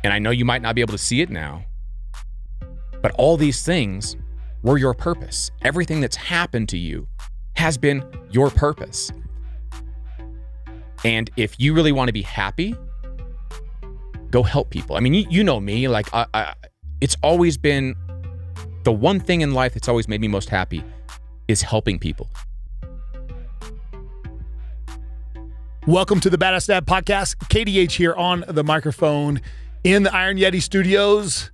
And I know you might not be able to see it now, but all these things were your purpose. Everything that's happened to you has been your purpose. And if you really want to be happy, go help people. I mean, you know me, like it's always been the one thing in life that's always made me most happy is helping people. Welcome to the Badass Dad podcast. KDH here on the microphone in the Iron Yeti studios.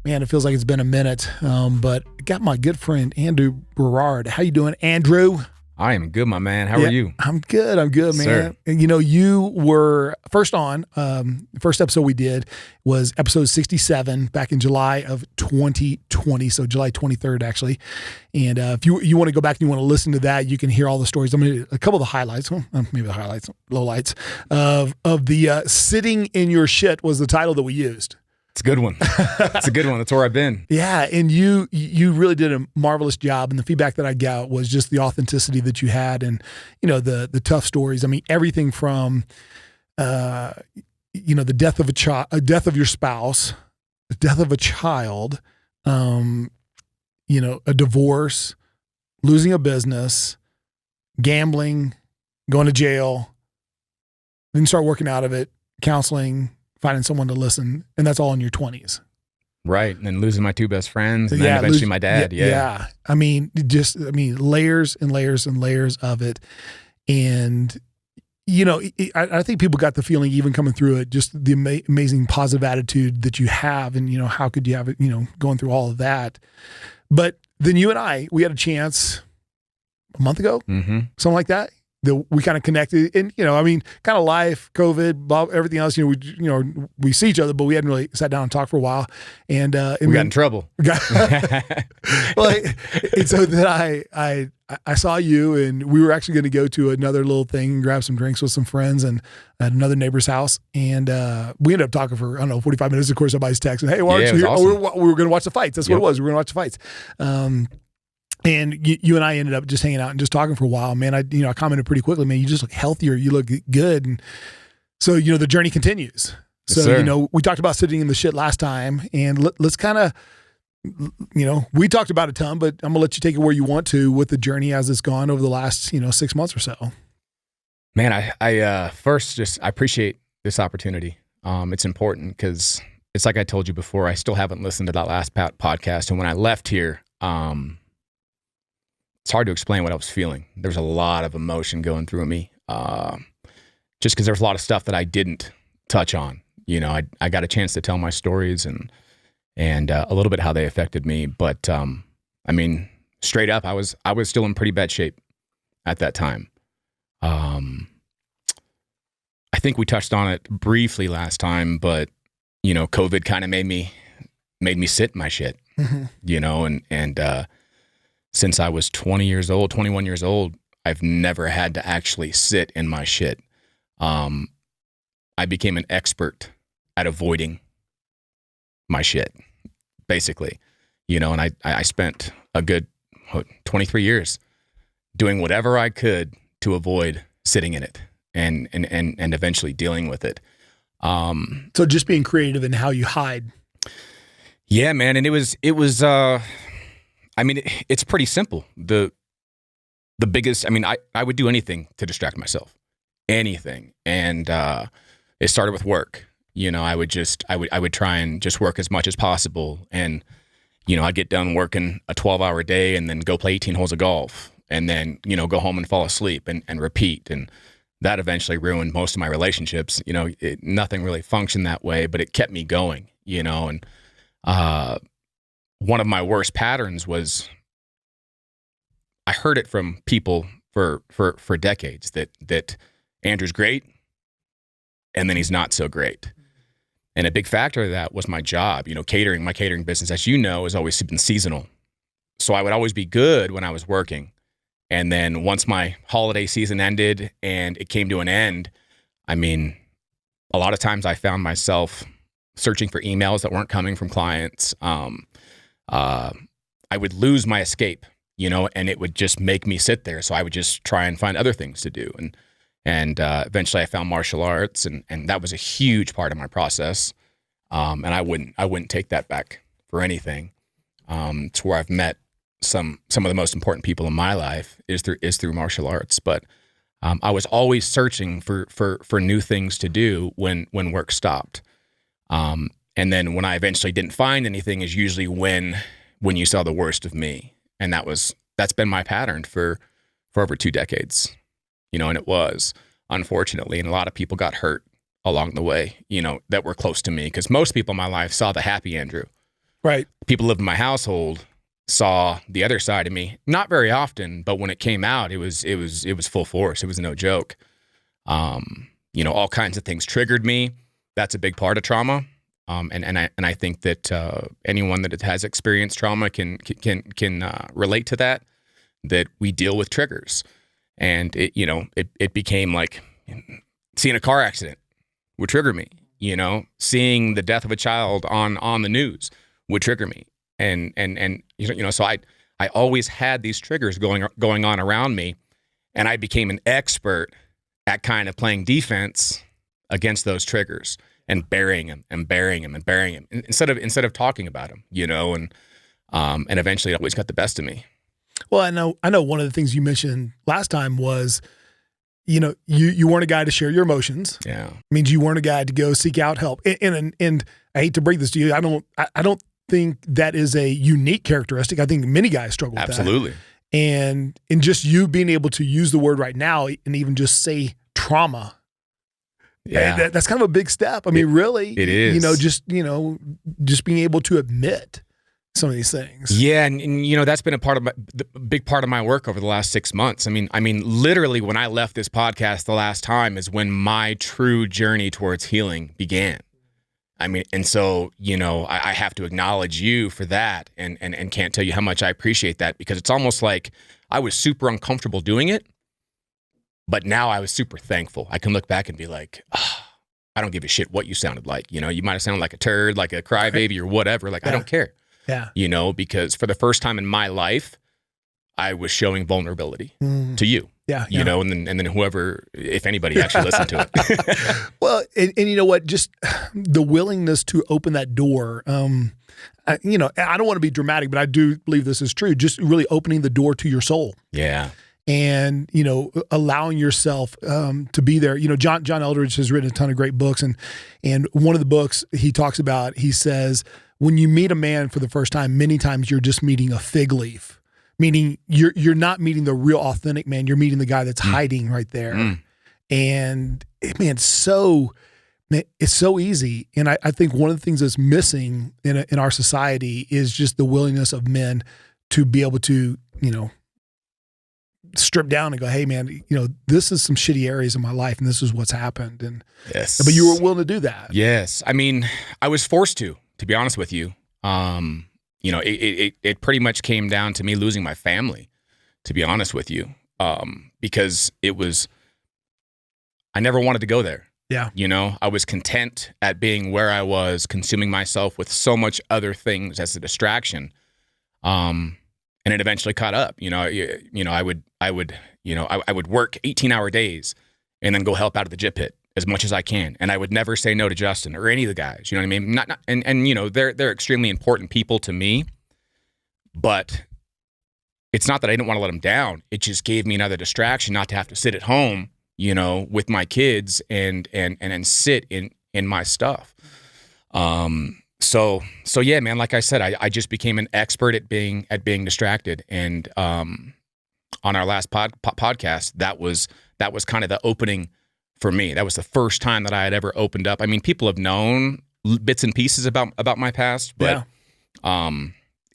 Man, it feels like it's been a minute, but I got my good friend, Andrew Berard. How you doing, Andrew? I am good, my man. How are you? I'm good, man. Sir. And you know, you were first on, the first episode we did was episode 67 back in July of 2020. So July 23rd, actually. And if you want to go back and you want to listen to that, you can hear all the stories. I'm going to a couple of the highlights, maybe the highlights, lowlights of the sitting in your shit was the title that we used. It's a good one. It's a good one. That's where I've been. Yeah, and you really did a marvelous job, and the feedback that I got was just the authenticity that you had, and you know the tough stories. I mean, everything from the death of death of your spouse, the death of a child, a divorce, losing a business, gambling, going to jail, then start working out of it, counseling, finding someone to listen, and that's all in your 20s. Right, and then losing my two best friends, and then eventually my dad. Yeah. I mean, layers and layers and layers of it. And, you know, I think people got the feeling even coming through it, just the amazing positive attitude that you have, and, you know, how could you have it, you know, going through all of that. But then you and we had a chance a month ago, something like that. We kind of connected, and you know, I mean, kind of life, COVID, blah, everything else. You know, we see each other, but we hadn't really sat down and talked for a while. And we got in trouble. And so then I saw you, and we were actually going to go to another little thing and grab some drinks with some friends and at another neighbor's house. And we ended up talking for 45 minutes. Of course, somebody's texting, "Hey, why aren't you here?" Awesome. We were going to watch the fights. That's what it was. We were going to watch the fights. And you and I ended up just hanging out and just talking for a while, man. I commented pretty quickly, man, you just look healthier. You look good. And so, you know, the journey continues. So, Yes, sir. you know, we talked about sitting in the shit last time, and let's kind of, you know, we talked about a ton, but I'm gonna let you take it where you want to with the journey as it's gone over the last, 6 months or so. Man, I first I appreciate this opportunity. It's important because it's like I told you before, I still haven't listened to that last podcast. And when I left here, it's hard to explain what I was feeling. There was a lot of emotion going through me, just because there was a lot of stuff that I didn't touch on. You know, I got a chance to tell my stories and a little bit how they affected me. But I mean, straight up, I was still in pretty bad shape at that time. I think we touched on it briefly last time, but you know, COVID kind of made me sit in my shit. You know, and since I was 21 years old, I've never had to actually sit in my shit. I became an expert at avoiding my shit, basically. You know, and I spent a good 23 years doing whatever I could to avoid sitting in it and eventually dealing with it. So just being creative in how you hide. Yeah, man. And it was I mean, it's pretty simple. The biggest, I mean, I would do anything to distract myself, anything. And it started with work. You know, I would try and just work as much as possible. And, you know, I'd get done working a 12-hour day and then go play 18 holes of golf and then, you know, go home and fall asleep and repeat. And that eventually ruined most of my relationships. You know, nothing really functioned that way, but it kept me going, you know. And one of my worst patterns was I heard it from people for decades that Andrew's great and then he's not so great. And a big factor of that was my job. You know, my catering business, as you know, has always been seasonal. So I would always be good when I was working. And then once my holiday season ended and it came to an end, I mean, a lot of times I found myself searching for emails that weren't coming from clients. I would lose my escape, you know, and it would just make me sit there. So I would just try and find other things to do. And eventually I found martial arts, and that was a huge part of my process. And I wouldn't take that back for anything. To where I've met some of the most important people in my life is through martial arts. But I was always searching for new things to do when work stopped. And then when I eventually didn't find anything is usually when you saw the worst of me. And that's been my pattern for over 2 decades, and it was, unfortunately, and a lot of people got hurt along the way, that were close to me, because most people in my life saw the happy Andrew. Right. People who lived in my household saw the other side of me, not very often, but when it came out, it was full force. It was no joke. All kinds of things triggered me. That's a big part of trauma. And I think that anyone that has experienced trauma can relate to that we deal with triggers. And it became like seeing a car accident would trigger me, seeing the death of a child on the news would trigger me. And so I always had these triggers going on around me, and I became an expert at kind of playing defense against those triggers and burying them instead of talking about them, and eventually it always got the best of me. Well, I know one of the things you mentioned last time was, you weren't a guy to share your emotions. Yeah. It means you weren't a guy to go seek out help. And I hate to break this to you. I don't think that is a unique characteristic. I think many guys struggle with that. Absolutely. And just you being able to use the word right now and even just say trauma. Yeah. That's kind of a big step. I mean, really, it is, just being able to admit some of these things. Yeah. And that's been the big part of my work over the last 6 months. I mean, literally when I left this podcast the last time is when my true journey towards healing began. I mean, and so, I have to acknowledge you for that and can't tell you how much I appreciate that, because it's almost like I was super uncomfortable doing it, but now I was super thankful. I can look back and be like, I don't give a shit what you sounded like. You might have sounded like a turd, like a crybaby or whatever. Like, yeah. I don't care. Yeah. Because for the first time in my life, I was showing vulnerability to you. Yeah. And then whoever, if anybody actually listened to it. Well, and you know what, just the willingness to open that door. I don't want to be dramatic, but I do believe this is true. Just really opening the door to your soul. Yeah. And, allowing yourself to be there. John Eldredge has written a ton of great books. And one of the books he talks about, he says, when you meet a man for the first time, many times you're just meeting a fig leaf, meaning you're not meeting the real authentic man. You're meeting the guy that's hiding right there. And man, it's so easy. And I think one of the things that's missing in our society is just the willingness of men to be able to, strip down and go, hey man, this is some shitty areas in my life and this is what's happened. And yes, but you were willing to do that. Yes. I mean, I was forced to be honest with you. It pretty much came down to me losing my family, to be honest with you. Because I never wanted to go there. Yeah. I was content at being where I was, consuming myself with so much other things as a distraction. And it eventually caught up. I would work 18-hour days and then go help out at the Jit Pit as much as I can. And I would never say no to Justin or any of the guys. You know what I mean? Not and they're extremely important people to me, but it's not that I didn't want to let them down. It just gave me another distraction not to have to sit at home, with my kids and sit in my stuff. So yeah, man, like I said, I just became an expert at being distracted. And on our last podcast, that was kind of the opening for me. That was the first time that I had ever opened up. I mean, people have known bits and pieces about my past, but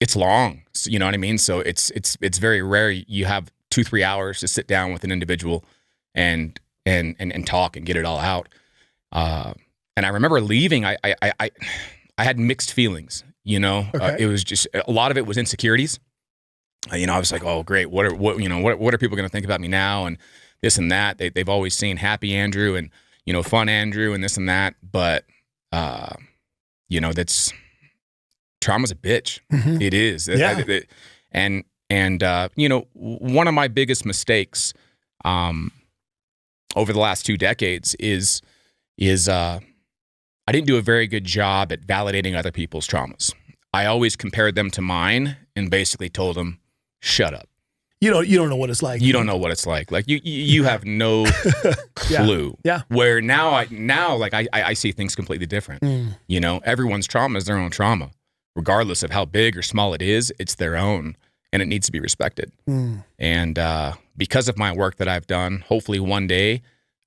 it's long. So, you know what I mean? So it's very rare you have 2-3 hours to sit down with an individual and talk and get it all out. And I remember leaving, I had mixed feelings, Okay. It was just, a lot of it was insecurities. I was like, oh great. What are people going to think about me now? And this and that. They've always seen happy Andrew and, fun Andrew and this and that. But, that's trauma's a bitch. Mm-hmm. It is. Yeah. And one of my biggest mistakes, over the last 2 decades is I didn't do a very good job at validating other people's traumas. I always compared them to mine and basically told them, shut up. You don't know what it's like. You don't know what it's like. Like you have no clue. Yeah. Where now I see things completely different. You know, everyone's trauma is their own trauma, regardless of how big or small it is. It's their own, and it needs to be respected. And because of my work that I've done, hopefully one day,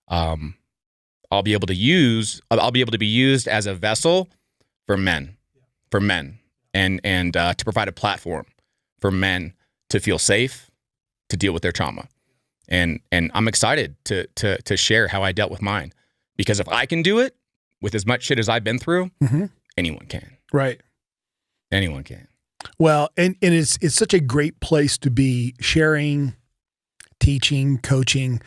I'll be able to be used as a vessel for men, and to provide a platform for men to feel safe, to deal with their trauma. And I'm excited to share how I dealt with mine, because if I can do it with as much shit as I've been through, anyone can. Right. Anyone can. Well, and it's such a great place to be sharing, teaching, coaching,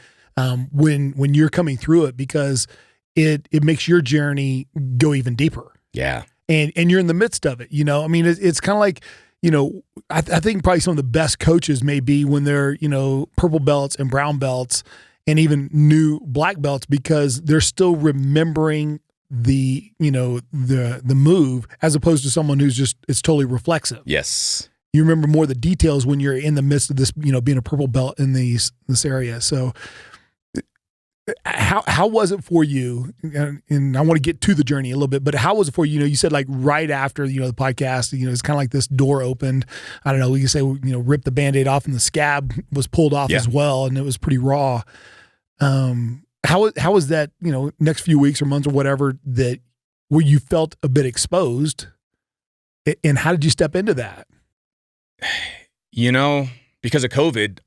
when you're coming through it, because it makes your journey go even deeper. Yeah. And you're in the midst of it. You know, I mean, it's kind of like, you know, I think probably some of the best coaches may be when they're, you know, purple belts and brown belts and even new black belts, because they're still remembering the, you know, the move, as opposed to someone who's just, it's totally reflexive. Yes. You remember more of the details when you're in the midst of this, you know, being a purple belt in this area. So how was it for you? And I want to get to the journey a little bit, but how was it for you? You know, you said like right after, you know, the podcast, you know, it's kind of like this door opened. I don't know, we can say, you know, rip the Band-Aid off and the scab was pulled off as well. And it was pretty raw. How was that, you know, next few weeks or months or whatever, that where you felt a bit exposed, and how did you step into that? You know, because of COVID,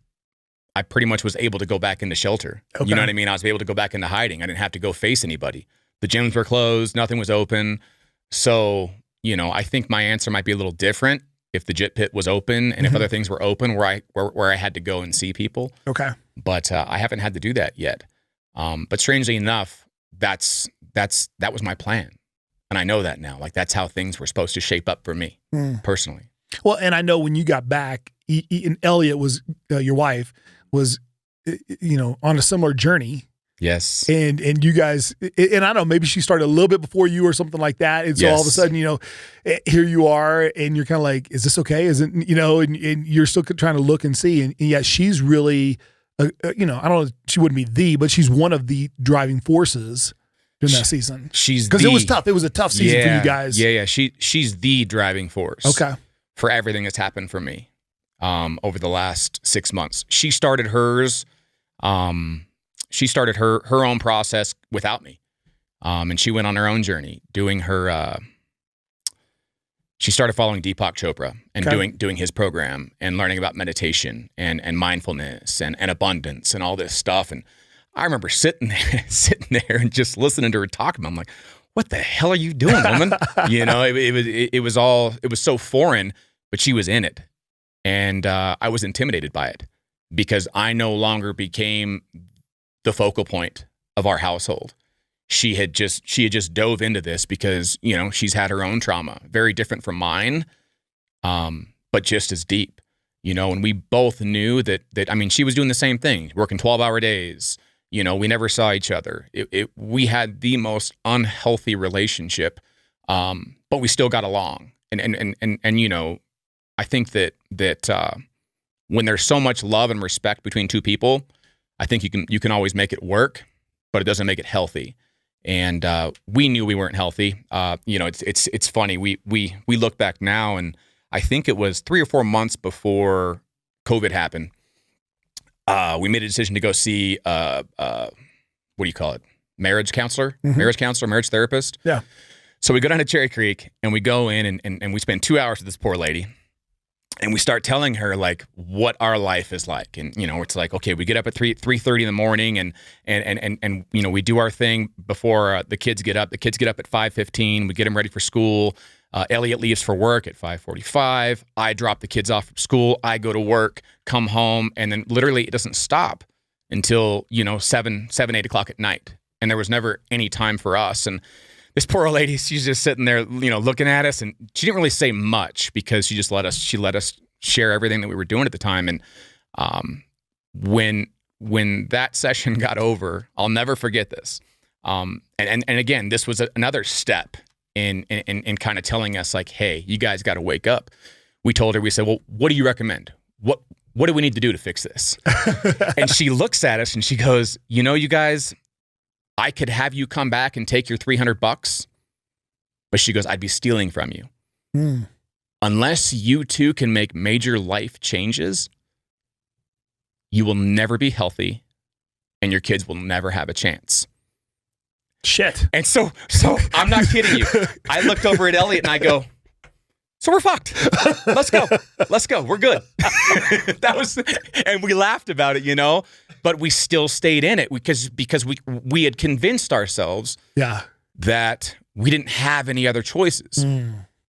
I pretty much was able to go back into shelter. Okay. You know what I mean? I was able to go back into hiding. I didn't have to go face anybody. The gyms were closed. Nothing was open. So, you know, I think my answer might be a little different if the JIT pit was open and if other things were open where I had to go and see people. Okay. But I haven't had to do that yet. But strangely enough, that was my plan. And I know that now. Like, that's how things were supposed to shape up for me personally. Well, and I know when you got back, and Elliot was, your wife, was, you know, on a similar journey. Yes. And you guys, and I don't know, maybe she started a little bit before you or something like that. And so all of a sudden, you know, here you are and you're kind of like, is this okay? Is it, you know, and you're still trying to look and see. And yet she's really, you know, I don't know, she wouldn't be but she's one of the driving forces during that season. Because it was tough. It was a tough season for you guys. Yeah. She's the driving force. Okay. For everything that's happened for me over the last 6 months. She started hers. She started her own process without me. And she went on her own journey doing her, she started following Deepak Chopra and doing his program and learning about meditation and mindfulness and abundance and all this stuff. And I remember sitting there and just listening to her talk. I'm like, what the hell are you doing, woman? You know, it was so foreign, but she was in it. And I was intimidated by it because I no longer became the focal point of our household. She had just dove into this because, you know, she's had her own trauma, very different from mine, but just as deep, you know, and we both knew that, I mean, she was doing the same thing, working 12-hour days. You know, we never saw each other. We had the most unhealthy relationship, but we still got along. And you know, I think that when there's so much love and respect between two people, I think you can always make it work, but it doesn't make it healthy. And we knew we weren't healthy. You know, it's funny. We look back now, and I think it was 3 or 4 months before COVID happened. We made a decision to go see what do you call it? Marriage counselor, marriage therapist. Yeah. So we go down to Cherry Creek and we go in and we spend 2 hours with this poor lady. And we start telling her like what our life is like. And, you know, it's like, okay, we get up at 3:30 in the morning and you know, we do our thing before the kids get up. The kids get up at 5:15. We get them ready for school. Elliot leaves for work at 5:45. I drop the kids off from school. I go to work, come home, and then literally it doesn't stop until, you know, 7, 8 o'clock at night. And there was never any time for us. And this poor lady, she's just sitting there, you know, looking at us, and she didn't really say much because she just let us share everything that we were doing at the time. And when that session got over, I'll never forget this. And again, this was another step in kind of telling us like, hey, you guys got to wake up. We told her, we said, well, what do you recommend? What do we need to do to fix this? And she looks at us and she goes, you guys, I could have you come back and take your $300, but she goes, I'd be stealing from you. Unless you two can make major life changes, you will never be healthy and your kids will never have a chance. Shit. And so I'm not kidding you. I looked over at Elliot and I go, so we're fucked. Let's go. We're good. And we laughed about it, but we still stayed in it because we had convinced ourselves that we didn't have any other choices.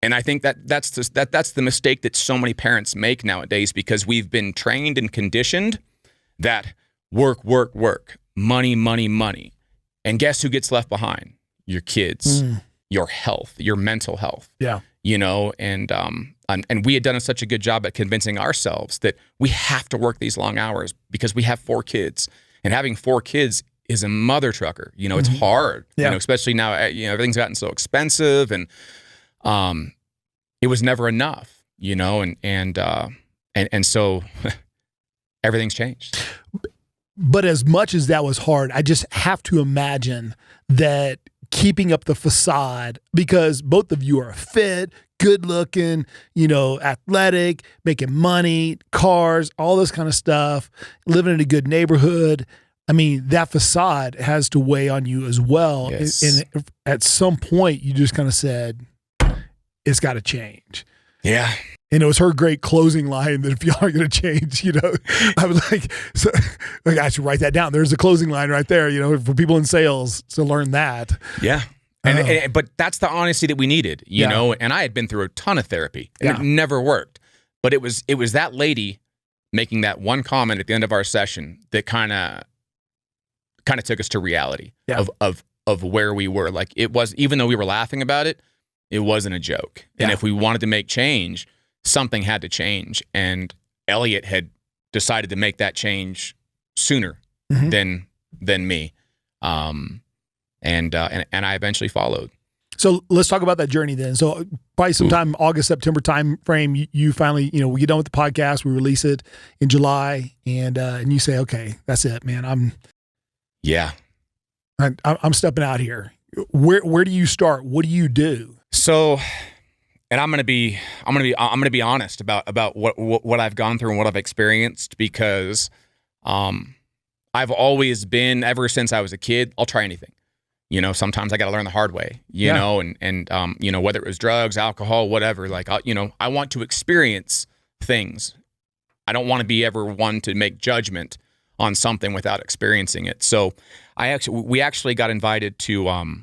And I think that's the mistake that so many parents make nowadays, because we've been trained and conditioned that work, money. And guess who gets left behind? Your kids, your health, your mental health. Yeah. And we had done such a good job at convincing ourselves that we have to work these long hours because we have 4 kids. And having 4 kids is a mother trucker. It's hard, especially now, everything's gotten so expensive, and it was never enough, and so everything's changed. But as much as that was hard, I just have to imagine that keeping up the facade, because both of you are fit, good looking, athletic, making money, cars, all this kind of stuff, living in a good neighborhood. I mean, that facade has to weigh on you as well. Yes. And at some point, you just kind of said, it's got to change. Yeah. And it was her great closing line that if y'all are going to change, I was like, I should write that down. There's a closing line right there, for people in sales to learn that. Yeah. But that's the honesty that we needed, you know, and I had been through a ton of therapy and it never worked. But it was that lady making that one comment at the end of our session that kind of took us to reality of where we were. Like, it was, even though we were laughing about it, it wasn't a joke. And if we wanted to make change, something had to change. And Elliot had decided to make that change sooner than me. And I eventually followed. So let's talk about that journey then. So probably sometime August, September time frame, you finally, we get done with the podcast, we release it in July, and you say, okay, that's it, man. I'm stepping out here. Where do you start? What do you do? So, and I'm gonna be honest about what I've gone through and what I've experienced, because I've always been, ever since I was a kid, I'll try anything. Sometimes I got to learn the hard way, you know, and whether it was drugs, alcohol, whatever, like, I want to experience things. I don't want to be ever one to make judgment on something without experiencing it. So we actually got invited to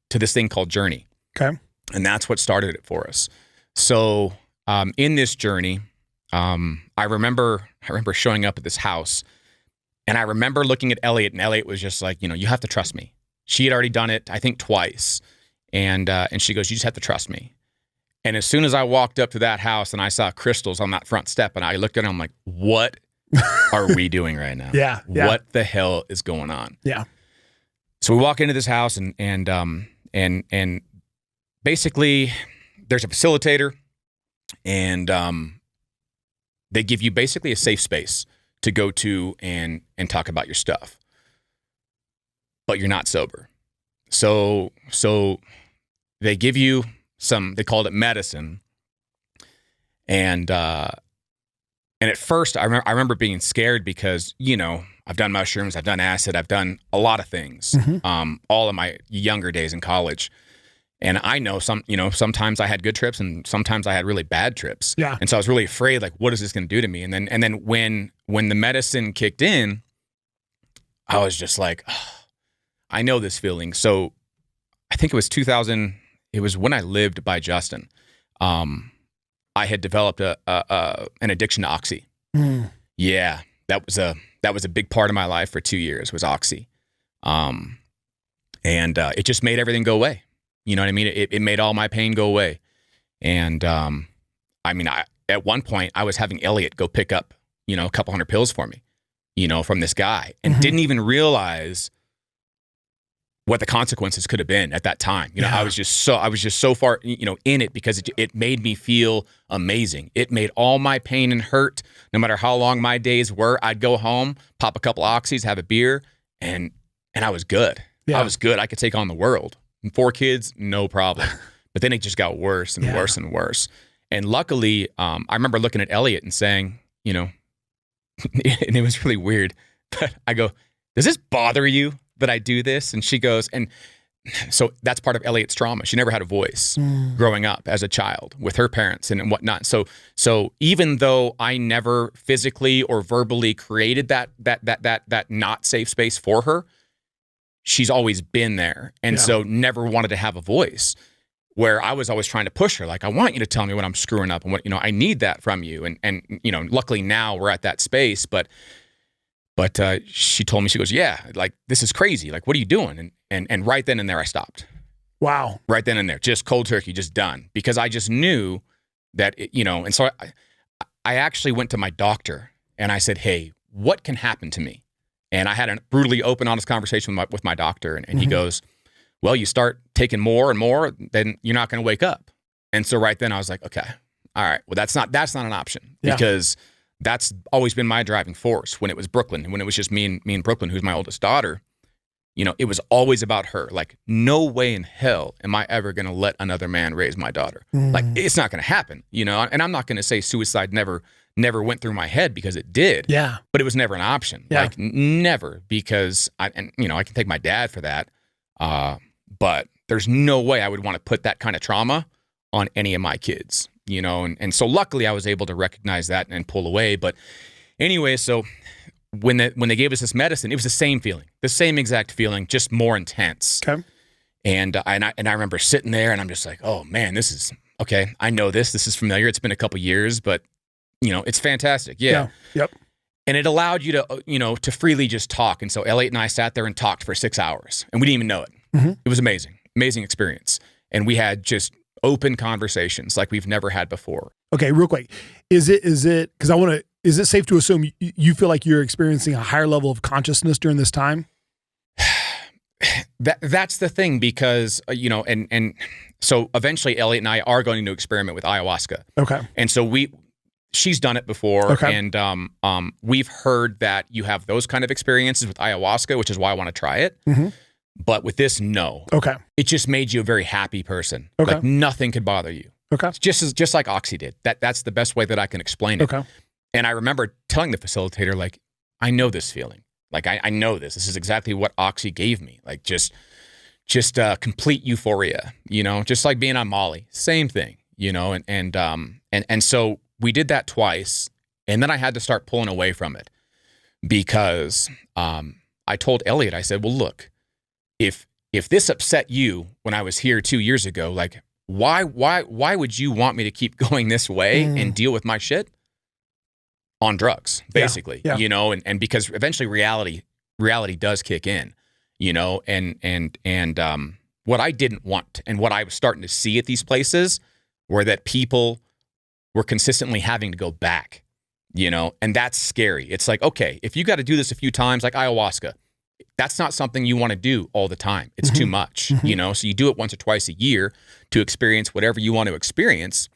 this thing called Journey. Okay. And that's what started it for us. So in this journey, I remember showing up at this house, and I remember looking at Elliot, and Elliot was just like, you have to trust me. She had already done it, I think, twice. And she goes, you just have to trust me. And as soon as I walked up to that house and I saw crystals on that front step, and I looked at her, I'm like, what are we doing right now? Yeah. What the hell is going on? Yeah. So we walk into this house, and basically there's a facilitator, and they give you basically a safe space to go to and talk about your stuff, but you're not sober. So they give you they called it medicine. And at first I remember being scared because, I've done mushrooms, I've done acid, I've done a lot of things, all of my younger days in college. And I know sometimes I had good trips and sometimes I had really bad trips. Yeah. And so I was really afraid, like, what is this going to do to me? And then when the medicine kicked in, I was just like, oh, I know this feeling. So I think it was 2000. It was when I lived by Justin. I had developed an addiction to Oxy. Yeah, that was a big part of my life for 2 years, was Oxy. And it just made everything go away. You know what I mean? It made all my pain go away. And at one point I was having Elliot go pick up, a couple hundred pills for me, from this guy, and didn't even realize what the consequences could have been at that time. You know, I was just so far, you know, in it because it made me feel amazing. It made all my pain and hurt, no matter how long my days were. I'd go home, pop a couple oxys, have a beer, and I was good. Yeah. I was good. I could take on the world. And 4 kids, no problem. But then it just got worse and worse and worse. And luckily, I remember looking at Elliot and saying, you know, and it was really weird. But I go, does this bother you that I do this? And she goes, and so that's part of Elliot's trauma. She never had a voice growing up as a child with her parents and whatnot. So even though I never physically or verbally created that not safe space for her, she's always been there. And so never wanted to have a voice, where I was always trying to push her. Like, I want you to tell me when I'm screwing up and what, you know, I need that from you. And you know, luckily now we're at that space, but she told me, she goes, yeah, like, this is crazy. Like, what are you doing? And right then and there, I stopped. Wow. Right then and there, just cold turkey, just done. Because I just knew that, you know, and so I actually went to my doctor and I said, hey, what can happen to me? And I had a brutally open, honest conversation with my doctor. And he goes, well, you start taking more and more, then you're not going to wake up. And so right then I was like, okay, all right, well, that's not an option, because that's always been my driving force. When it was Brooklyn, and when it was just me and Brooklyn, who's my oldest daughter, you know, it was always about her. Like, no way in hell am I ever going to let another man raise my daughter. Like, it's not going to happen, you know? And I'm not going to say suicide never went through my head, because it did. Yeah. But it was never an option. Yeah. Like, never, because I can take my dad for that. But there's no way I would want to put that kind of trauma on any of my kids, you know? And so luckily I was able to recognize that and pull away. But anyway, so when they gave us this medicine, it was the same feeling, the same exact feeling, just more intense. Okay. And I remember sitting there and I'm just like, oh man, this is okay. I know this is familiar. It's been a couple years, but you know, it's fantastic. Yeah. Yep. And it allowed you to, you know, to freely just talk. And so Elliot and I sat there and talked for 6 hours and we didn't even know it. It was amazing, amazing experience. And we had just open conversations like we've never had before. Okay, real quick. Is it, because is it safe to assume you feel like you're experiencing a higher level of consciousness during this time? That's the thing, because, you know, and so eventually Elliot and I are going to experiment with ayahuasca. Okay. And so she's done it before. Okay. And we've heard that you have those kind of experiences with ayahuasca, which is why I want to try it. But with this, no. Okay. It just made you a very happy person. Okay. Like, nothing could bother you. Okay. It's just like Oxy did. That's the best way that I can explain it. Okay. And I remember telling the facilitator, like, I know this feeling. Like, I know this. This is exactly what Oxy gave me. Like, just complete euphoria, you know, just like being on Molly. Same thing, you know, and so we did that twice, and then I had to start pulling away from it, because I told Elliot, I said, well, look, if this upset you when I was here 2 years ago, like, why would you want me to keep going this way and deal with my shit on drugs, basically, you know, and because eventually reality does kick in, you know, and what I didn't want and what I was starting to see at these places were that people were consistently having to go back, you know, and that's scary. It's like, okay, if you got to do this a few times, like ayahuasca, that's not something you want to do all the time. It's too much, you know, so you do it once or twice a year to experience whatever you want to experience.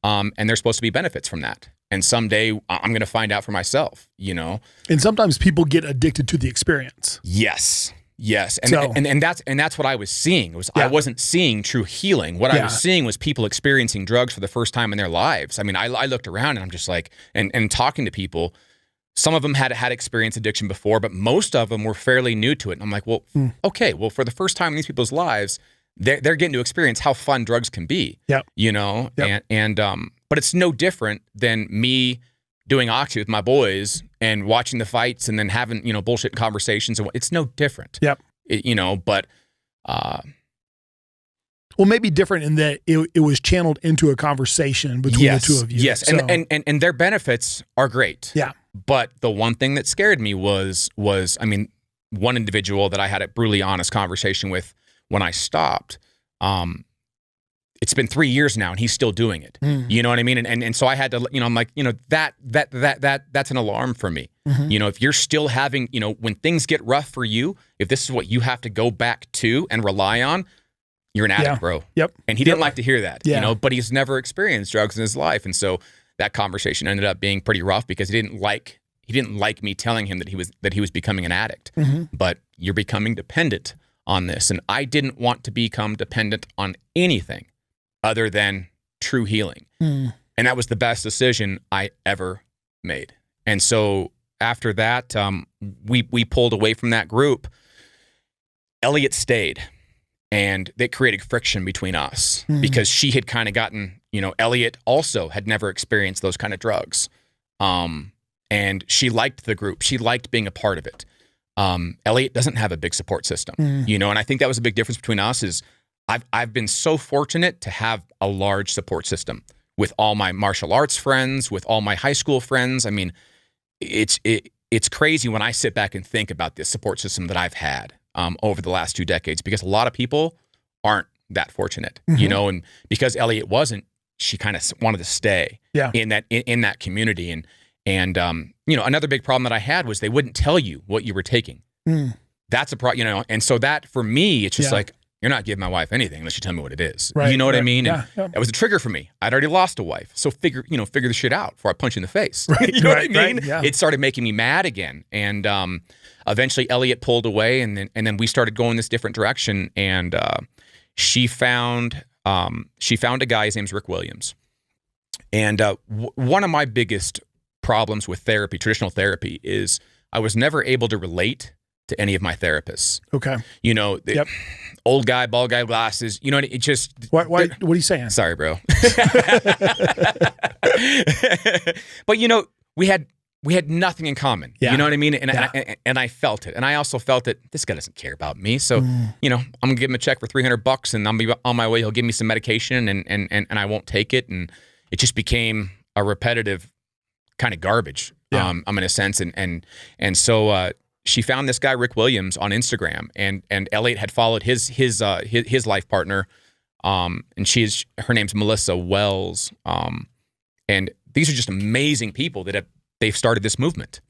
And there's supposed to be benefits from that. And someday I'm going to find out for myself, you know. And sometimes people get addicted to the experience. Yes. And that's what I was seeing. I wasn't seeing true healing. What I was seeing was people experiencing drugs for the first time in their lives. I mean, I looked around and I'm just like, and talking to people, some of them had experienced addiction before, but most of them were fairly new to it. And I'm like, well, okay, well, for the first time in these people's lives, they're getting to experience how fun drugs can be. You know, but it's no different than me doing Oxy with my boys and watching the fights and then having, you know, bullshit conversations. And it's no different. You know, but well, maybe different in that it was channeled into a conversation between the two of you. Yes, so. And their benefits are great. Yeah. But the one thing that scared me was I mean, one individual that I had a brutally honest conversation with when I stopped, it's been 3 years now and he's still doing it. You know what I mean? And so I had to, I'm like, that's an alarm for me. If you're still having, when things get rough for you, if this is what you have to go back to and rely on, you're an addict, bro. Yep. And he didn't like to hear that, but he's never experienced drugs in his life. And so that conversation ended up being pretty rough because he didn't like me telling him that he was becoming an addict. But you're becoming dependent on this. And I didn't want to become dependent on anything other than true healing. And that was the best decision I ever made. And so after that, we pulled away from that group. Elliot stayed, and that created friction between us because she had kind of gotten, Elliot also had never experienced those kind of drugs. And she liked the group. She liked being a part of it. Elliot doesn't have a big support system, and I think that was a big difference between us is I've been so fortunate to have a large support system with all my martial arts friends, with all my high school friends. I mean, it's crazy when I sit back and think about this support system that I've had over the last 2 decades, because a lot of people aren't that fortunate, and because Elliot wasn't, she kind of wanted to stay in that community. And another big problem that I had was they wouldn't tell you what you were taking. That's a problem, and so that for me, it's just like, you're not giving my wife anything unless you tell me what it is. Right, you know what I mean? Yeah, and that was a trigger for me. I'd already lost a wife. So figure the shit out before I punch you in the face. Right, you know what I mean? Right, yeah. It started making me mad again. And eventually Elliot pulled away, and then we started going this different direction. And she found a guy, his name's Rick Williams. And one of my biggest problems with therapy, traditional therapy, is I was never able to relate to any of my therapists. Okay. Old guy, bald guy, glasses. It just. What are you saying? Sorry, bro. But we had nothing in common. Yeah. You know what I mean? And I felt it, and I also felt that this guy doesn't care about me. So I'm gonna give him a check for $300, and I'm be on my way. He'll give me some medication, and I won't take it, and it just became a repetitive kind of garbage. I'm in a sense, and so. She found this guy, Rick Williams, on Instagram, and Elliot had followed his life partner, and her name's Melissa Wells, and these are just amazing people that they've started this movement,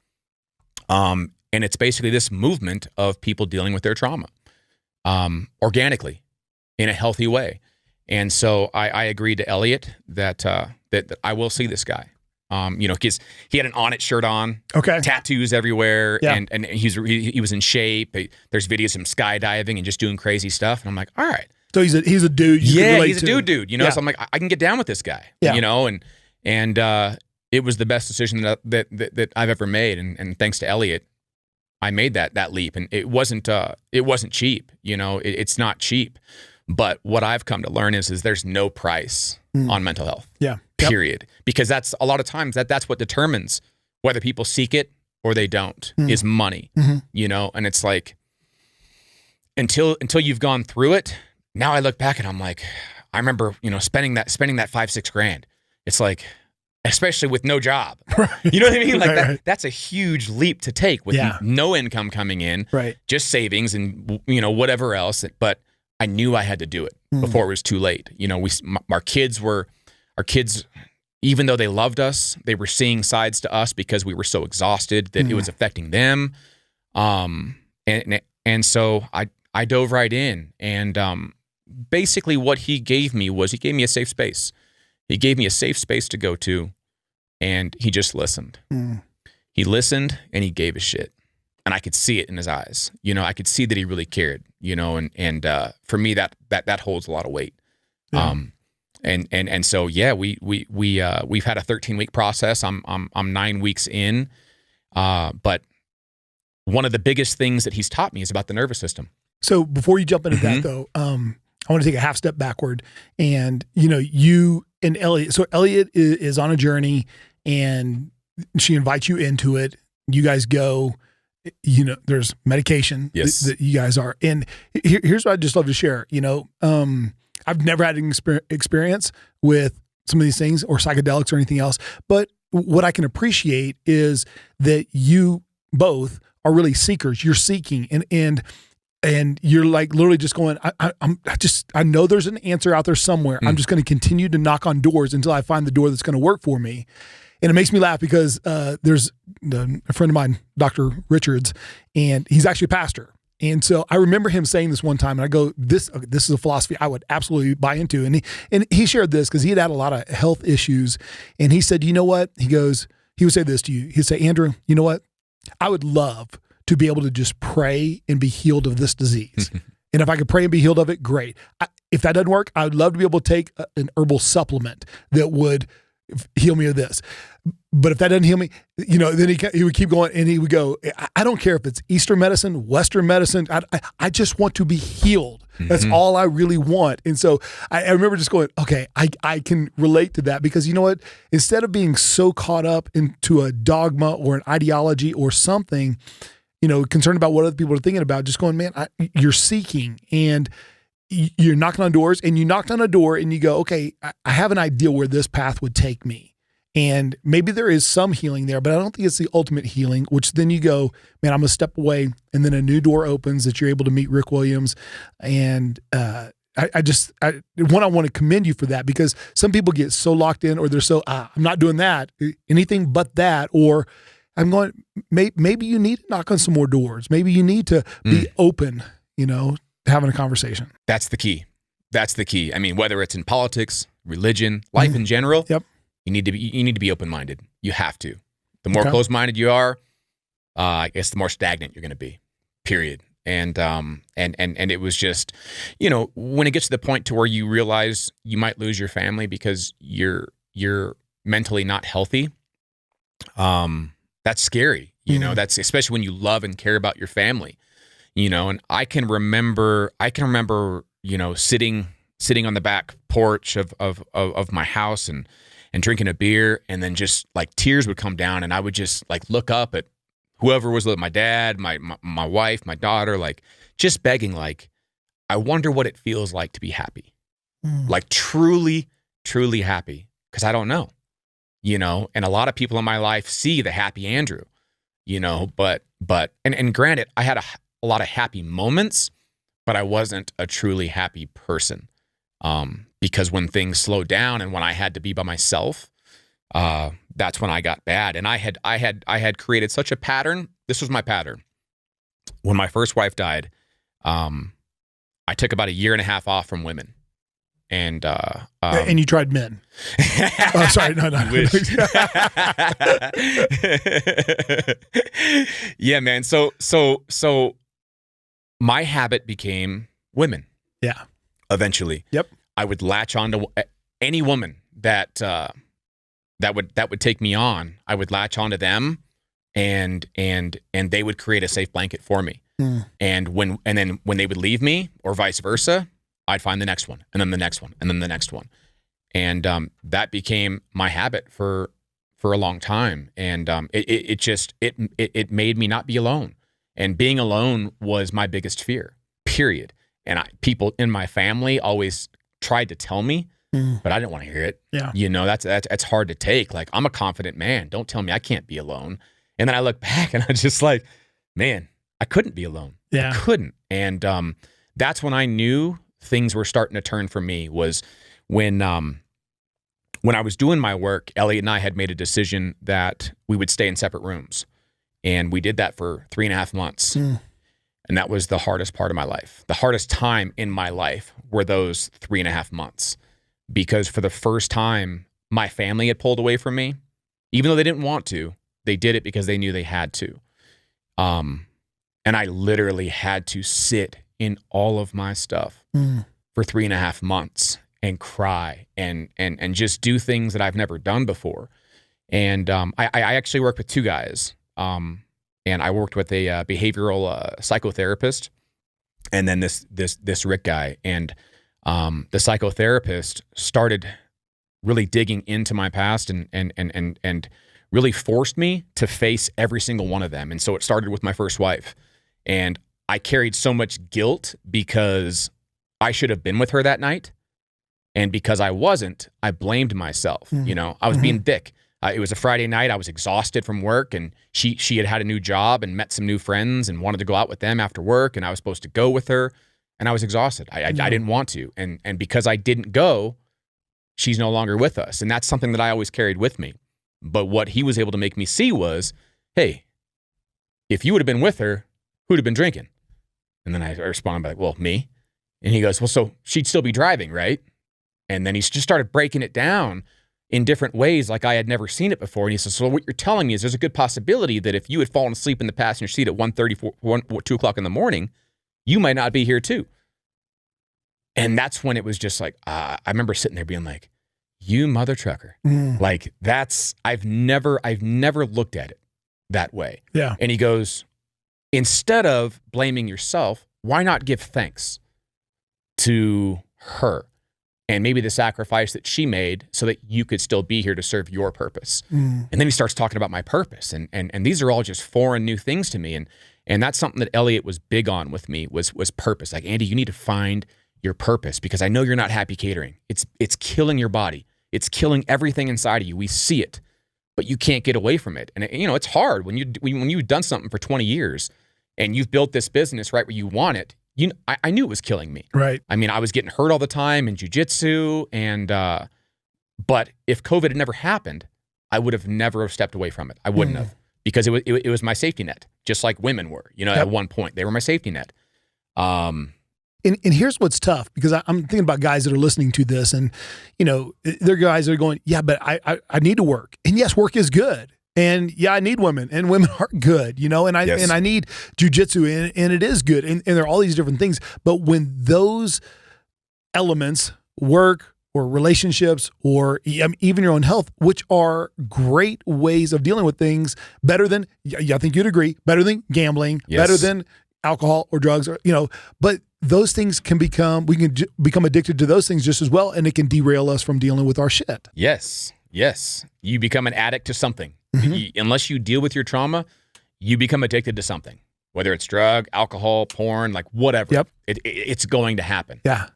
and it's basically this movement of people dealing with their trauma, organically, in a healthy way, and so I agreed to Elliot that I will see this guy. Because he had an On It shirt on, tattoos everywhere, and he was in shape. There's videos of him skydiving and just doing crazy stuff, and I'm like, all right. So he's a dude. He's a dude. So I'm like, I can get down with this guy. And it was the best decision that I've ever made, and thanks to Elliot, I made that leap, and it wasn't cheap. It's not cheap, but what I've come to learn is there's no price on mental health. Yeah. Period. Because that's a lot of times that's what determines whether people seek it or they don't is money, and it's like, until you've gone through it. Now I look back and I'm like, I remember, spending that $5,000-6,000. It's like, especially with no job, you know what I mean? Like that's a huge leap to take with no income coming in, just savings and, whatever else. But I knew I had to do it before it was too late. Our kids, even though they loved us, they were seeing sides to us because we were so exhausted that it was affecting them. And so I dove right in, and basically what he gave me a safe space. He gave me a safe space to go to, and he just listened. He listened and he gave a shit. And I could see it in his eyes. I could see that he really cared, and for me that holds a lot of weight. Yeah. And so we've had a 13-week process. I'm 9 weeks in, but one of the biggest things that he's taught me is about the nervous system. So before you jump into that though, I want to take a half step backward, and you and Elliot. So Elliot is on a journey, and she invites you into it. You guys go. There's medication that you guys are, and here's what I'd just love to share. I've never had an experience with some of these things or psychedelics or anything else, but what I can appreciate is that you both are really seekers. You're seeking, and and you're like literally just going, I know there's an answer out there somewhere. I'm just going to continue to knock on doors until I find the door that's going to work for me. And it makes me laugh because there's a friend of mine, Dr. Richards, and he's actually a pastor. And so I remember him saying this one time, and I go, this is a philosophy I would absolutely buy into. And he shared this because he had a lot of health issues. And he said, you know what? He would say this to you. He'd say, Andrew, you know what? I would love to be able to just pray and be healed of this disease. And if I could pray and be healed of it, great. If that doesn't work, I would love to be able to take an herbal supplement that would heal me of this. But if that doesn't heal me, then he would keep going, and he would go, I don't care if it's Eastern medicine, Western medicine. I just want to be healed. That's all I really want. And so I remember just going, okay, I can relate to that, because you know what? Instead of being so caught up into a dogma or an ideology or something, concerned about what other people are thinking about, just going, man, you're seeking, and you're knocking on doors, and you knocked on a door and you go, okay, I have an idea where this path would take me. And maybe there is some healing there, but I don't think it's the ultimate healing, which then you go, man, I'm going to step away. And then a new door opens that you're able to meet Rick Williams. And I want to commend you for that, because some people get so locked in, or they're so, I'm not doing that, anything but that. Or I'm going, maybe you need to knock on some more doors. Maybe you need to be open, having a conversation. That's the key. I mean, whether it's in politics, religion, life in general. Yep. You need to be open-minded. You have to. The more closed-minded you are, I guess the more stagnant you're going to be. Period. And it was just, when it gets to the point to where you realize you might lose your family because you're mentally not healthy. That's scary. That's especially when you love and care about your family. And I can remember, sitting on the back porch of my house and drinking a beer, and then just like tears would come down, and I would just like look up at whoever was with my dad, my wife, my daughter, like just begging, like, I wonder what it feels like to be happy, like truly, truly happy, because I don't know, and a lot of people in my life see the happy Andrew, but granted, I had a lot of happy moments, but I wasn't a truly happy person. Because when things slowed down and when I had to be by myself, that's when I got bad. And I had created such a pattern. This was my pattern. When my first wife died, I took about 1.5 years off from women. And you tried men. Oh, sorry, no. You wish. Yeah, man. So my habit became women. Yeah. Eventually. Yep. I would latch on to any woman that would take me on. I would latch onto them, and they would create a safe blanket for me. And then when they would leave me, or vice versa, I'd find the next one, and then the next one, and then the next one. And that became my habit for a long time. And it made me not be alone. And being alone was my biggest fear, period. And people in my family always tried to tell me, but I didn't want to hear it. Yeah. That's hard to take. Like, I'm a confident man. Don't tell me I can't be alone. And then I look back and I'm just like, man, I couldn't be alone. Yeah. I couldn't. And that's when I knew things were starting to turn for me, was when I was doing my work. Elliot and I had made a decision that we would stay in separate rooms. And we did that for 3.5 months. And that was the hardest part of my life. The hardest time in my life were those 3.5 months, because for the first time, my family had pulled away from me. Even though they didn't want to, they did it because they knew they had to. And I literally had to sit in all of my stuff for 3.5 months and cry and just do things that I've never done before. And I actually worked with 2 guys. And I worked with a behavioral psychotherapist, and then this Rick guy. And the psychotherapist started really digging into my past and really forced me to face every single one of them. And so it started with my first wife. And I carried so much guilt because I should have been with her that night. And because I wasn't, I blamed myself. I was being thick. It was a Friday night. I was exhausted from work, and she had a new job and met some new friends and wanted to go out with them after work, and I was supposed to go with her, and I was exhausted. I didn't want to, and because I didn't go, she's no longer with us, and that's something that I always carried with me. But what he was able to make me see was, hey, if you would have been with her, who'd have been drinking? And then I responded by like, well, me. And he goes, well, so she'd still be driving, right? And then he just started breaking it down in different ways like I had never seen it before. And he says, so what you're telling me is there's a good possibility that if you had fallen asleep in the passenger seat at 2 o'clock in the morning, you might not be here too. And that's when it was just like, I remember sitting there being like, you mother trucker. Like I've never looked at it that way. Yeah. And he goes, instead of blaming yourself, why not give thanks to her and maybe the sacrifice that she made so that you could still be here to serve your purpose? And then he starts talking about my purpose. And these are all just foreign new things to me. And that's something that Elliot was big on with me was purpose. Like, Andy, you need to find your purpose because I know you're not happy catering. It's killing your body. It's killing everything inside of you. We see it, but you can't get away from it. And it's hard when you've done something for 20 years and you've built this business right where you want it. I knew it was killing me. Right. I mean, I was getting hurt all the time in jiu-jitsu, but if COVID had never happened, I would have never stepped away from it. I wouldn't have, because it was my safety net, just like women were. At one point they were my safety net. And here's what's tough, because I'm thinking about guys that are listening to this, and they're guys that are going, yeah, but I need to work, and yes, work is good. And yeah, I need women, and women are good, and I need jujitsu, and it is good, and there are all these different things. But when those elements, work or relationships, or even your own health, which are great ways of dealing with things, better than, I think you'd agree, better than gambling, better than alcohol or drugs, but those things we can become addicted to those things just as well, and it can derail us from dealing with our shit. Yes. You become an addict to something. Unless you deal with your trauma, you become addicted to something, whether it's drug, alcohol, porn, like whatever. Yep. It's going to happen. Yeah.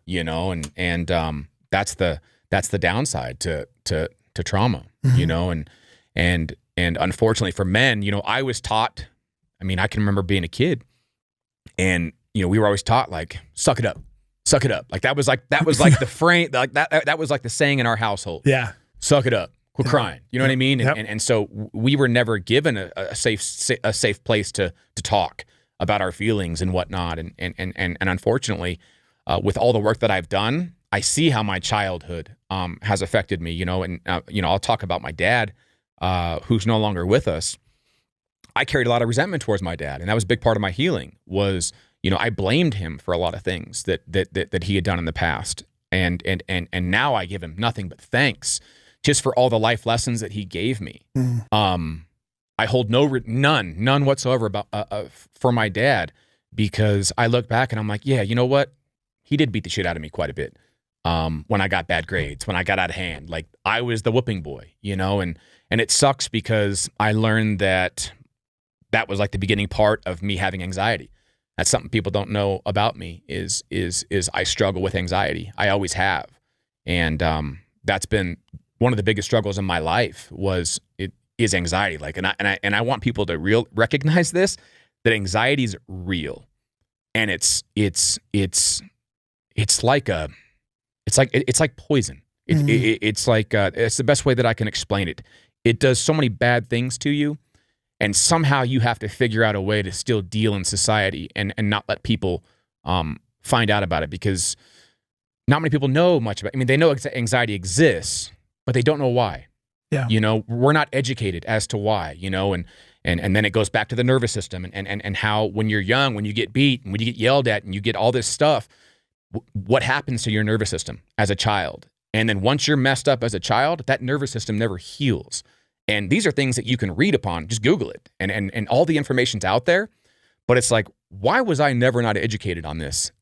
And that's the downside to trauma, and unfortunately for men, I was taught, I can remember being a kid and, we were always taught like, suck it up. Like that was like the frame, like that was like the saying in our household. Yeah. Suck it up. Quit crying. You know what I mean? Yep. And so we were never given a safe place to talk about our feelings and whatnot. And unfortunately, with all the work that I've done, I see how my childhood has affected me. I'll talk about my dad, who's no longer with us. I carried a lot of resentment towards my dad, and that was a big part of my healing. Was I blamed him for a lot of things that he had done in the past, and now I give him nothing but thanks. Just for all the life lessons that he gave me. I hold none whatsoever about for my dad, because I look back and I'm like, yeah, you know what? He did beat the shit out of me quite a bit. When I got bad grades, when I got out of hand, like I was the whooping boy, and it sucks because I learned that was like the beginning part of me having anxiety. That's something people don't know about me is I struggle with anxiety. I always have. And that's been one of the biggest struggles in my life is anxiety. Like, and I want people to recognize this, that anxiety is real, and it's like poison. It's the best way that I can explain it. It does so many bad things to you, and somehow you have to figure out a way to still deal in society and not let people find out about it, because not many people know much about it. They know anxiety exists, but they don't know why. Yeah. We're not educated as to why, and then it goes back to the nervous system and how when you're young, when you get beat and when you get yelled at and you get all this stuff, what happens to your nervous system as a child? And then once you're messed up as a child, that nervous system never heals. And these are things that you can read upon. Just Google it. And all the information's out there. But it's like, why was I never not educated on this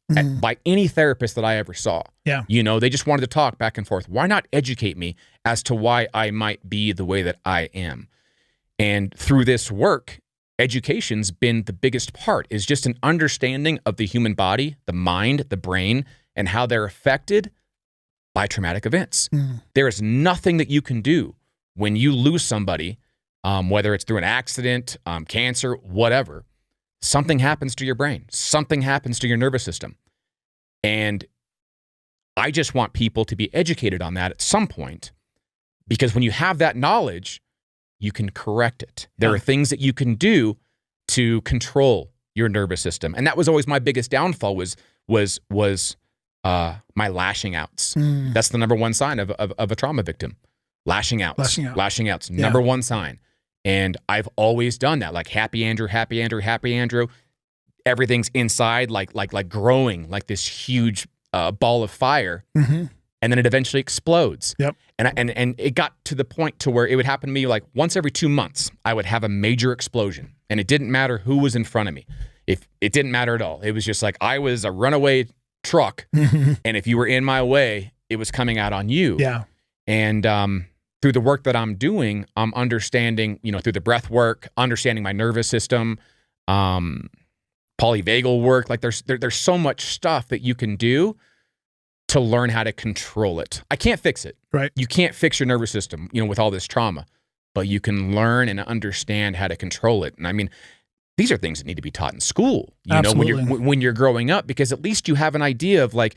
by any therapist that I ever saw? Yeah. They just wanted to talk back and forth. Why not educate me as to why I might be the way that I am? And through this work, education's been the biggest part, is just an understanding of the human body, the mind, the brain, and how they're affected by traumatic events. There is nothing that you can do when you lose somebody, whether it's through an accident, cancer, whatever, something happens to your brain. Something happens to your nervous system. And I just want people to be educated on that at some point, because when you have that knowledge, you can correct it. There are things that you can do to control your nervous system. And that was always my biggest downfall was my lashing outs. That's the number one sign of a trauma victim. Lashing outs. Lashing outs. Number one sign. And I've always done that. Like happy Andrew. Everything's inside, like growing, like this huge ball of fire. And then it eventually explodes. Yep. And it got to the point to where it would happen to me like once every 2 months, I would have a major explosion. And it didn't matter who was in front of me. If it didn't matter at all. It was just like I was a runaway truck. And if you were in my way, it was coming out on you. Yeah. And through the work that I'm doing, I'm understanding, through the breath work, understanding my nervous system, polyvagal work. Like there's so much stuff that you can do to learn how to control it. I can't fix it. Right. You can't fix your nervous system, with all this trauma, but you can learn and understand how to control it. And I mean, these are things that need to be taught in school, when you're growing up, because at least you have an idea of like,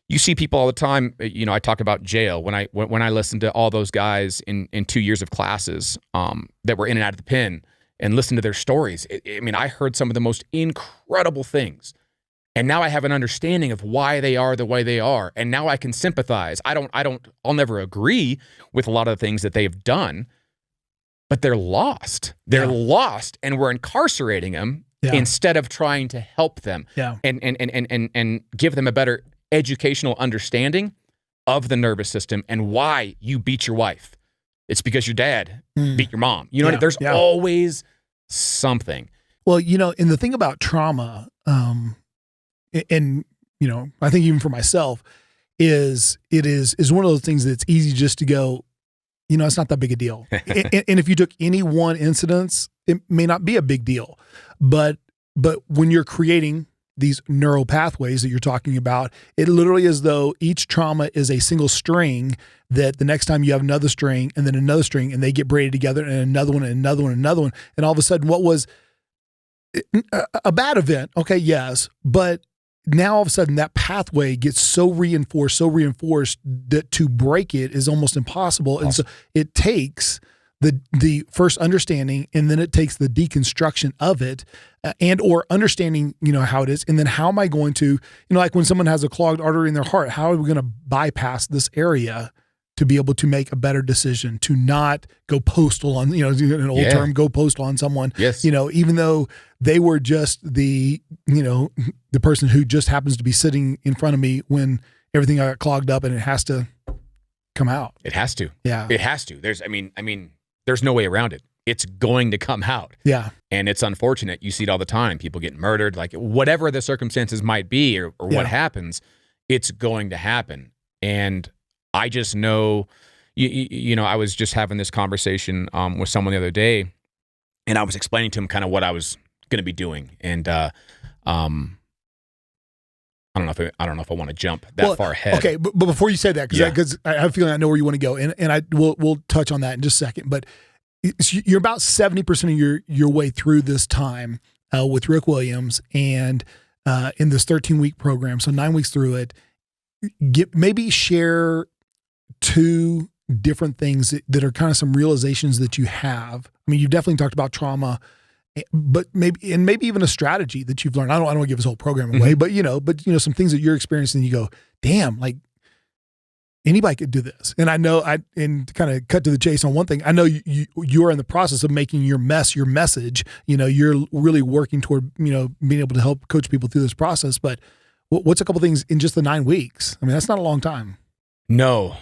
you see people all the time, I talk about jail when I listen to all those guys in 2 years of classes that were in and out of the pen and listen to their stories. I heard some of the most incredible things. And now I have an understanding of why they are the way they are. And now I can sympathize. I'll never agree with a lot of the things that they've done, but they're lost. They're lost, and we're incarcerating them instead of trying to help them and give them a better educational understanding of the nervous system and why you beat your wife. It's because your dad beat your mom. There's always something. Well, and the thing about trauma, and I think even for myself, is one of those things that's easy just to go, it's not that big a deal. and if you took any one incidence, it may not be a big deal. But when you're creating these neural pathways that you're talking about, it literally is though each trauma is a single string that the next time you have another string and then another string and they get braided together and another one and another one and another one. And all of a sudden what was a bad event, okay, yes, but now all of a sudden that pathway gets so reinforced that to break it is almost impossible. Awesome. And so it takes the first understanding, and then it takes the deconstruction of it and or understanding, how it is. And then how am I going to, like when someone has a clogged artery in their heart, how are we going to bypass this area to be able to make a better decision, to not go postal on, an old term, go postal on someone, even though they were just the person who just happens to be sitting in front of me when everything got clogged up and it has to come out. It has to. Yeah. It has to. There's no way around it. It's going to come out. Yeah. And it's unfortunate. You see it all the time. People get murdered, like whatever the circumstances might be or what happens, it's going to happen. And I just know, I was just having this conversation with someone the other day, and I was explaining to him kind of what I was going to be doing. And I don't know if I want to jump that far ahead. Okay, but before you say that, because I have a feeling I know where you want to go, and we'll touch on that in just a second. But you're about 70% of your way through this time with Rick Williams, and in this 13-week program, so 9 weeks through it. Maybe share 2 different things that are kind of some realizations that you have. You've definitely talked about trauma, but maybe even a strategy that you've learned. I don't want to give this whole program away, but some things that you're experiencing, you go, damn, like anybody could do this. And I know and to kind of cut to the chase on one thing, I know you're in the process of making your message, you're really working toward, being able to help coach people through this process. But what's a couple things in just the 9 weeks? That's not a long time. No,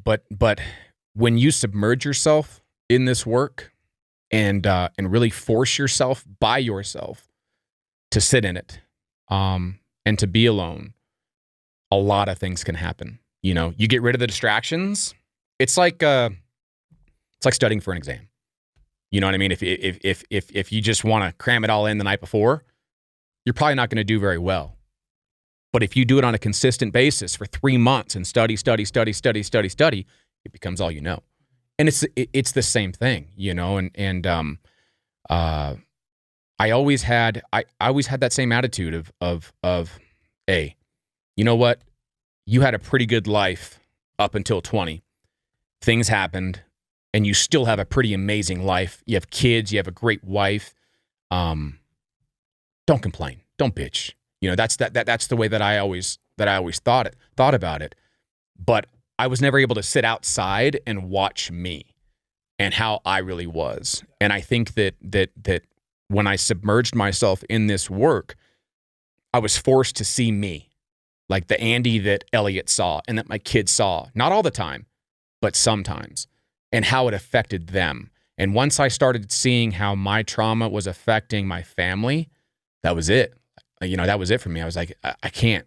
but when you submerge yourself in this work and really force yourself by yourself to sit in it, and to be alone, a lot of things can happen. You get rid of the distractions. It's like studying for an exam. You know what I mean? If you just want to cram it all in the night before, you're probably not going to do very well. But if you do it on a consistent basis for 3 months and study, it becomes all you know. And it's the same thing, I always had that same attitude of, hey, you know what? You had a pretty good life up until 20. Things happened, and you still have a pretty amazing life. You have kids. You have a great wife. Don't complain. Don't bitch. That's the way that I always thought about it. But I was never able to sit outside and watch me and how I really was. And I think that when I submerged myself in this work, I was forced to see me, like the Andy that Elliot saw and that my kids saw, not all the time, but sometimes, and how it affected them. And once I started seeing how my trauma was affecting my family, that was it. That was it for me. I was like, I can't.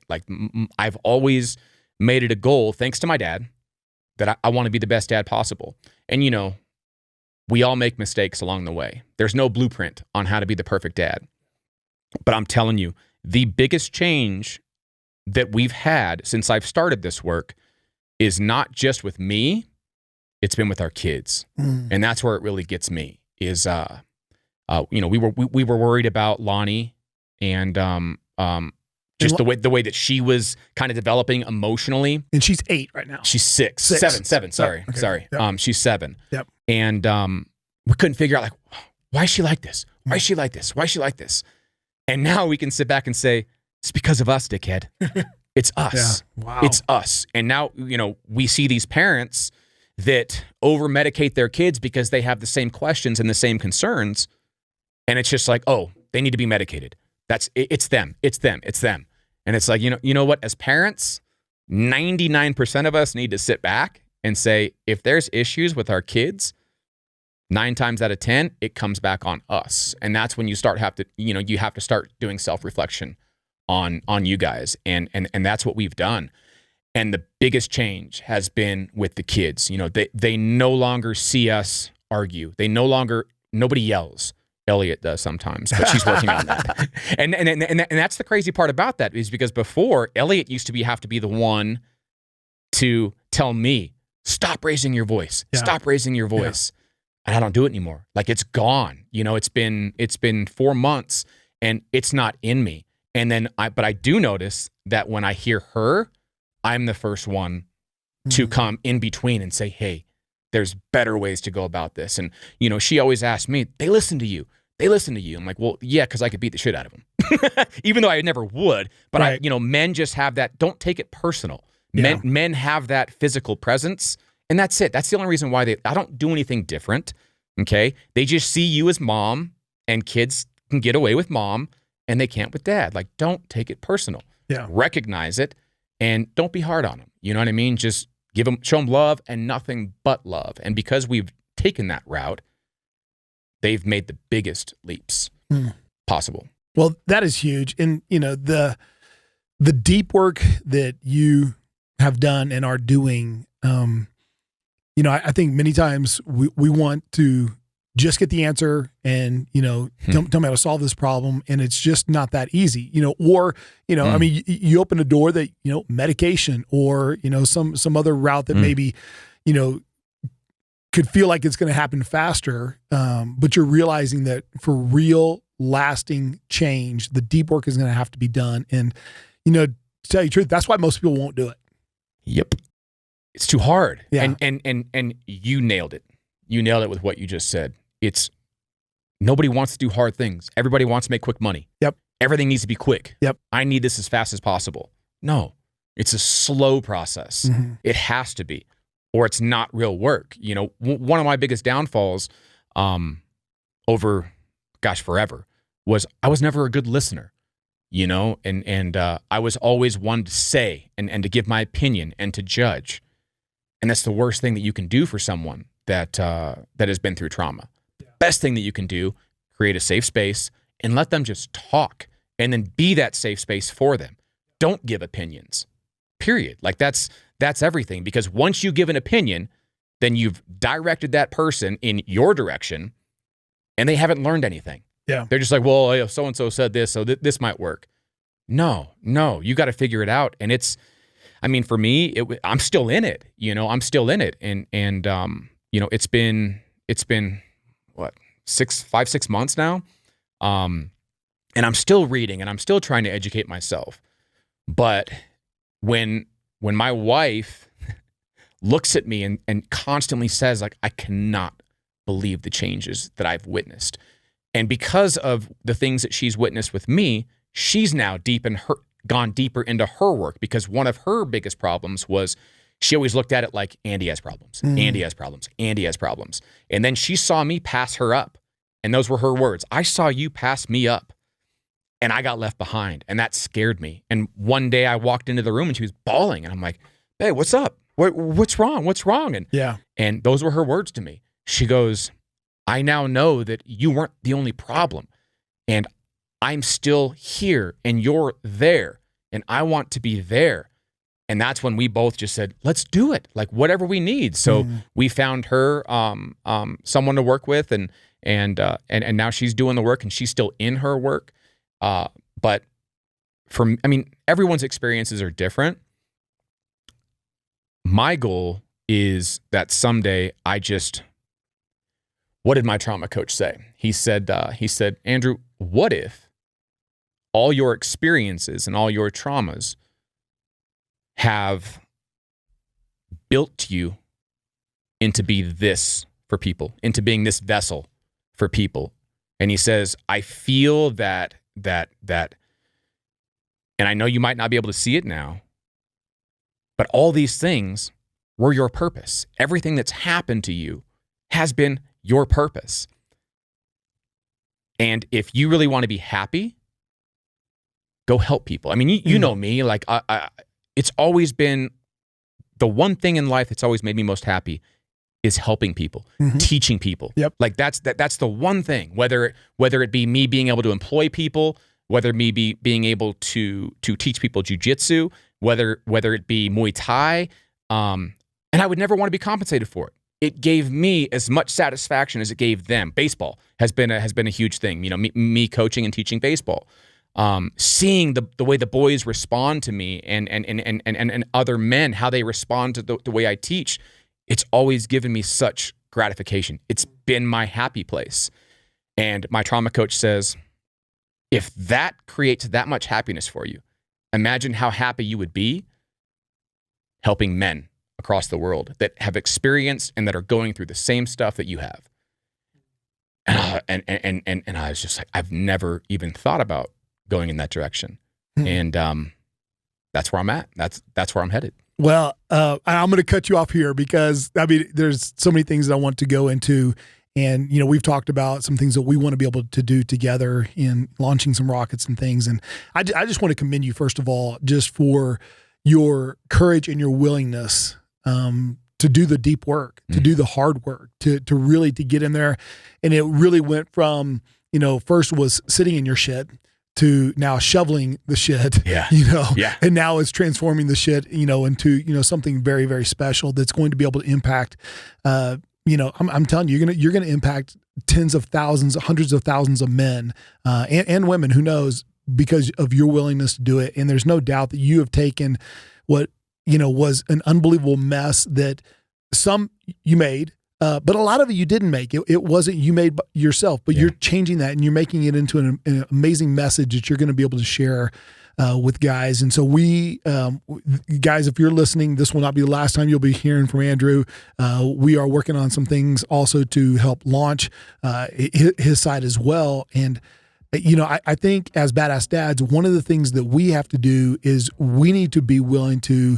I've always made it a goal, thanks to my dad, that I want to be the best dad possible. And, we all make mistakes along the way. There's no blueprint on how to be the perfect dad. But I'm telling you, the biggest change that we've had since I've started this work is not just with me, it's been with our kids. And that's where it really gets me is, we were worried about Lonnie and just the way that she was kind of developing emotionally. And she's 8 right now. She's 6. 7. Sorry. Yep. She's 7. Yep. And we couldn't figure out why is she like this? Why is she like this? Why is she like this? And now we can sit back and say, it's because of us, dickhead. It's us. Yeah. Wow. It's us. And now, we see these parents that over-medicate their kids because they have the same questions and the same concerns. And it's just like, oh, they need to be medicated. It's them. And it's like, you know what? As parents, 99% of us need to sit back and say, if there's issues with our kids, 9 times out of 10, it comes back on us. And that's when you have to start doing self-reflection on you guys. And that's what we've done. And the biggest change has been with the kids. They no longer see us argue. Nobody yells. Elliot does sometimes, but she's working on that. And that's the crazy part about that is because before, Elliot used to have to be the one to tell me, stop raising your voice. Yeah. Stop raising your voice. Yeah. And I don't do it anymore. It's gone. It's been 4 months and it's not in me. And then but I do notice that when I hear her, I'm the first one to come in between and say, hey, there's better ways to go about this. And, she always asks me, they listen to you. I'm like, well, yeah, because I could beat the shit out of them. Even though I never would. But right. Men just have that, don't take it personal. Yeah. Men have that physical presence. And that's it. That's the only reason why I don't do anything different. Okay. They just see you as mom, and kids can get away with mom and they can't with dad. Don't take it personal. Yeah. Recognize it and don't be hard on them. You know what I mean? Just show them love and nothing but love. And because we've taken that route, they've made the biggest leaps possible. Well, that is huge. And, the deep work that you have done and are doing, I think many times we want to just get the answer and, tell me how to solve this problem. And it's just not that easy, I mean, you open a door that, medication or, some other route that maybe, could feel like it's going to happen faster. But you're realizing that for real lasting change, the deep work is going to have to be done. And, to tell you the truth, that's why most people won't do it. Yep. It's too hard. Yeah. And you nailed it. You nailed it with what you just said. It's nobody wants to do hard things. Everybody wants to make quick money. Yep. Everything needs to be quick. Yep. I need this as fast as possible. No, it's a slow process. Mm-hmm. It has to be, or it's not real work. One of my biggest downfalls forever was I was never a good listener, and I was always one to say and to give my opinion and to judge. And that's the worst thing that you can do for someone that has been through trauma. Yeah. Best thing that you can do, create a safe space and let them just talk and then be that safe space for them. Don't give opinions, period. That's everything, because once you give an opinion, then you've directed that person in your direction and they haven't learned anything. Yeah. They're just like, well, so-and-so said this, so this might work. No, you got to figure it out. And for me, I'm still in it, I'm still in it. And it's been what, 5-6 months now. And I'm still reading and I'm still trying to educate myself. But when my wife looks at me and constantly says, like, I cannot believe the changes that I've witnessed. And because of the things that she's witnessed with me, she's now gone deeper into her work, because one of her biggest problems was she always looked at it like, Andy has problems, Andy has problems, Andy has problems. And then she saw me pass her up. And those were her words. I saw you pass me up and I got left behind, and that scared me. And one day I walked into the room and she was bawling, and I'm like, hey, what's up? What's wrong? What's wrong? And those were her words to me. She goes, I now know that you weren't the only problem, and I'm still here and you're there, and I want to be there. And that's when we both just said, let's do it, like whatever we need. So we found her someone to work with, and now she's doing the work, and she's still in her work. But everyone's experiences are different. My goal is that someday what did my trauma coach say? He said, Andrew, what if all your experiences and all your traumas have built you into be this for people, into being this vessel for people? And he says, I feel that, and I know you might not be able to see it now, but all these things were your purpose. Everything that's happened to you has been your purpose. And if you really want to be happy, go help people. I mean, you know me, like it's always been the one thing in life that's always made me most happy is helping people, teaching people. Yep. Like that's the one thing, whether it be me being able to employ people, whether me being able to teach people jiu-jitsu, whether it be Muay Thai, and I would never want to be compensated for it. It gave me as much satisfaction as it gave them. Baseball has been a huge thing. Me coaching and teaching baseball, seeing the way the boys respond to me and other men, how they respond to the way I teach. It's always given me such gratification. It's been my happy place. And my trauma coach says, if that creates that much happiness for you, imagine how happy you would be helping men across the world that have experienced and that are going through the same stuff that you have. And I was just like, I've never even thought about going in that direction. And that's where I'm at. That's where I'm headed. Well, I'm going to cut you off here because there's so many things that I want to go into, and we've talked about some things that we want to be able to do together in launching some rockets and things. And I just want to commend you, first of all, just for your courage and your willingness to do the deep work, to do the hard work, to really to get in there. And it really went from first was sitting in your shit to now shoveling the shit, and now it's transforming the shit, into, something very, very special that's going to be able to impact, I'm telling you, you're going to impact tens of thousands, hundreds of thousands of men, and women, who knows, because of your willingness to do it. And there's no doubt that you have taken what, was an unbelievable mess that some you made, but a lot of it you didn't make. It wasn't you made yourself, but you're changing that and you're making it into an amazing message that you're going to be able to share with guys. And so guys, if you're listening, this will not be the last time you'll be hearing from Andrew. We are working on some things also to help launch his side as well. And I think as Badass Dads, one of the things that we have to do is we need to be willing to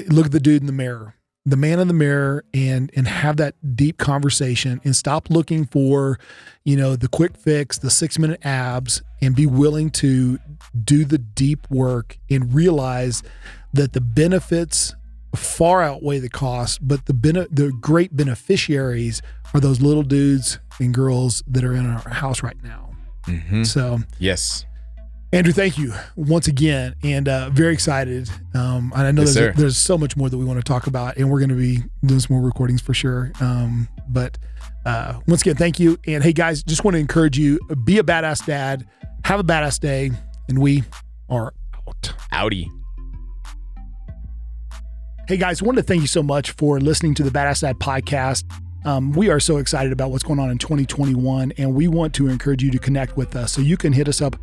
look at the dude in the mirror, the man in the mirror, and have that deep conversation and stop looking for, the quick fix, the 6-minute abs, and be willing to do the deep work and realize that the benefits far outweigh the cost, but the great beneficiaries are those little dudes and girls that are in our house right now. So yes, Andrew, thank you once again, and very excited. And I know there's so much more that we want to talk about, and we're going to be doing some more recordings for sure. But once again, thank you. And hey guys, just want to encourage you, be a badass dad, have a badass day, and we are out. Outie. Hey guys, I wanted to thank you so much for listening to the Badass Dad podcast. We are so excited about what's going on in 2021, and we want to encourage you to connect with us. So you can hit us up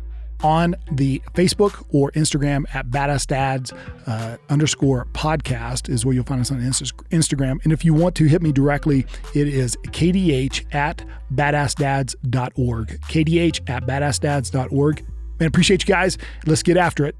on the Facebook or Instagram at BadAssDads _podcast is where you'll find us on Instagram. And if you want to hit me directly, it is kdh@badassdads.org. kdh@badassdads.org. Man, appreciate you guys. Let's get after it.